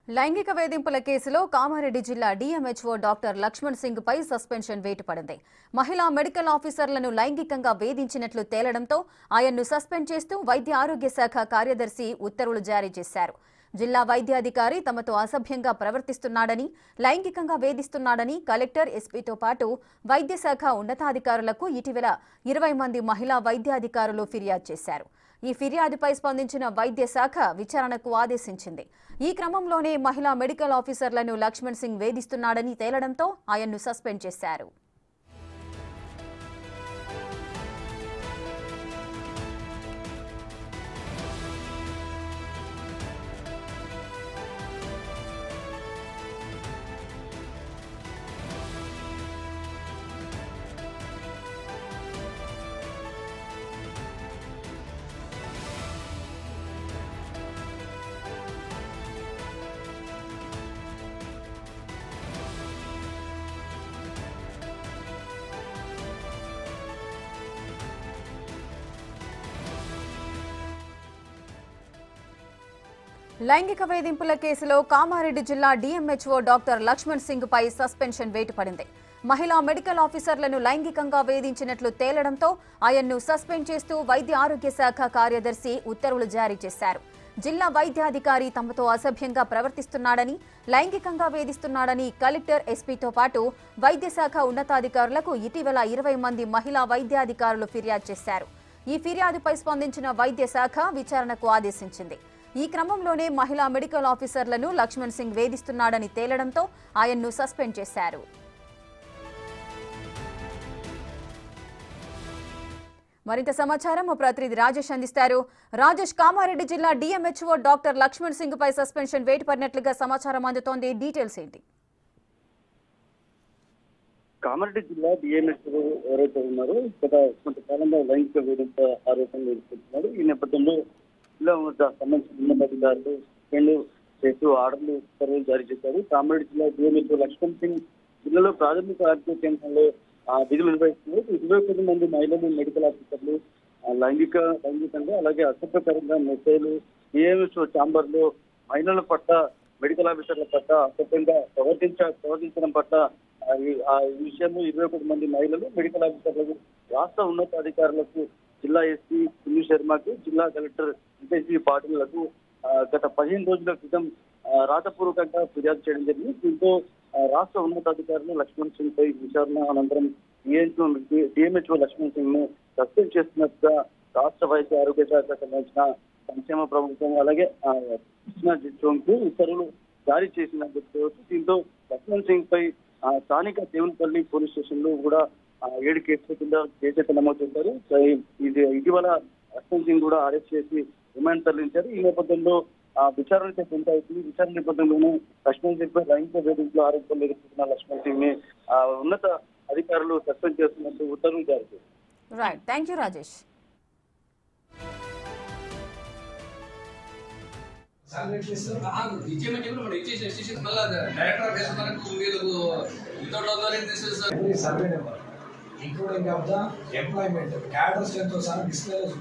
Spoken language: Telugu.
లైంగిక వేధింపుల కేసులో కామారెడ్డి జిల్లా డీఎంహెచ్ఓ డాక్టర్ లక్ష్మణ్ సింగ్ పై సస్పెన్షన్ వేటు పడింది. మహిళా మెడికల్ ఆఫీసర్లను లైంగికంగా వేధించినట్లు తేలడంతో ఆయన్ను సస్పెండ్ చేస్తూ వైద్య ఆరోగ్య శాఖ కార్యదర్శి ఉత్తర్వులు జారీ చేశారు. జిల్లా వైద్యాధికారి తమతో అసభ్యంగా ప్రవర్తిస్తున్నాడని, లైంగికంగా వేధిస్తున్నాడని కలెక్టర్, ఎస్పీతో పాటు వైద్య శాఖ ఉన్నతాధికారులకు ఇటీవల 20 మంది మహిళా వైద్యాధికారులు ఫిర్యాదు చేశారు. ఈ ఫిర్యాదుపై స్పందించిన వైద్య శాఖ విచారణకు ఆదేశించింది. ఈ క్రమంలోనే మహిళా మెడికల్ ఆఫీసర్లను లక్ష్మణ్ సింగ్ వేధిస్తున్నాడని తేలడంతో ఆయన్ను సస్పెండ్ చేశారు. లైంగిక వేధింపుల కేసులో కామారెడ్డి జిల్లా డీఎంహెచ్ఓ డాక్టర్ లక్ష్మణ్ సింగ్ పై సస్పెన్షన్ వేటు పడింది. మహిళా మెడికల్ ఆఫీసర్లను లైంగికంగా వేధించినట్లు తేలడంతో ఆయన్ను సస్పెండ్ చేస్తూ వైద్య ఆరోగ్య శాఖ కార్యదర్శి ఉత్తర్వులు జారీ చేశారు. జిల్లా వైద్యాధికారి తమతో అసభ్యంగా ప్రవర్తిస్తున్నాడని, లైంగికంగా వేధిస్తున్నాడని కలెక్టర్, ఎస్పీతో పాటు వైద్య శాఖ ఉన్నతాధికారులకు ఇటీవల 20 మంది మహిళా వైద్యాధికారులు ఫిర్యాదు చేశారు. ఈ ఫిర్యాదుపై స్పందించిన వైద్య శాఖ విచారణకు ఆదేశించింది. ఈ క్రమంలోనే మహిళా మెడికల్ ఆఫీసర్లను లక్ష్మణ్ సింగ్ వేధిస్తున్నాడని తేలడంతో ఆయన్ను సస్పెండ్ చేశారు. మరింత సమాచారం ప్రతినిధి రాజేష్ అందిస్తారు. రాజేష్, కామారెడ్డి జిల్లా డీఎంహెచ్ఓ డాక్టర్ లక్ష్మణ్ సింగ్ పై సస్పెన్షన్ వేటు పడినట్లుగా సమాచారం అందుతోంది. డీటెయిల్స్ ఏంటి? కామారెడ్డి జిల్లా డిఎంహెచ్ఓ ఎవరైతే ఉన్నారో గత కొంతకాలంగా లైంగిక వేధింపు ఆరోపణలు ఎదుర్కొంటున్నారు. ఈ నేపథ్యంలో జిల్లా సంబంధించిన ఉన్నతాధికారులు సస్పెండ్ చేస్తూ ఆర్డర్లు, ఉత్తర్వులు జారీ చేశారు. కామారెడ్డి జిల్లా డిఎంహెచ్ఓ లక్ష్మణ్ సింగ్ జిల్లాలో ప్రాథమిక ఆరోగ్య కేంద్రంలో విధులు నిర్వహిస్తున్నారు. 21 మంది మహిళలు మెడికల్ ఆఫీసర్లు లైంగికంగా అలాగే అసభ్యకరంగా మెసేజ్లు డిఎంహెచ్ఓ ఛాంబర్లో మహిళల పట్ల, మెడికల్ ఆఫీసర్ల పట్ల అసభ్యంగా ప్రవర్తించడం పట్ల ఈ విషయంలో 21 మంది మహిళలు మెడికల్ ఆఫీసర్లకు, రాష్ట్ర ఉన్నతాధికారులకు, జిల్లా ఎస్పీ సునీల్ శర్మకు, జిల్లా కలెక్టర్ విజయశ్రీ పాటిల్లకు గత 15 రోజుల క్రితం రాతపూర్వకంగా ఫిర్యాదు చేయడం జరిగింది. దీంతో రాష్ట్ర ఉన్నతాధికారులు లక్ష్మణ్ సింగ్ పై విచారణ అనంతరం డిఎంహెచ్ఓ లక్ష్మణ్ సింగ్ ను సస్పెండ్ చేస్తున్నట్టుగా రాష్ట్ర వైద్య ఆరోగ్య శాఖకు సంబంధించిన సంక్షేమ ప్రభుత్వం అలాగే కృష్ణా జిల్లాకు ఉత్తర్వులు జారీ చేసిందని చెప్పుకోవచ్చు. దీంతో లక్ష్మణ్ సింగ్ పై స్థానిక దేవునిపల్లి పోలీస్ స్టేషన్ లో కూడా 7 కేసుల కింద కేసు నమోదు చేశారు. ఇటీవల లక్ష్మణ్ సింగ్ కూడా అరెస్ట్ చేసి రిమాండ్ తరలించారు. ఈ నేపథ్యంలో విచారణ కొనసాగుతుంది. విచారణ నేపథ్యంలోనే లక్ష్మణ్ సింగ్ పై లైంగిక వేధింపుల ఆరోపణలు ఎదుర్కొంటున్న లక్ష్మణ్ సింగ్ ని ఉన్నత అధికారులు సస్పెండ్ చేస్తున్నట్టు ఉత్తర్వులు జారీ చేశారు. Right, thank you Rajesh. including of the employment, cadre strength of some disclosure.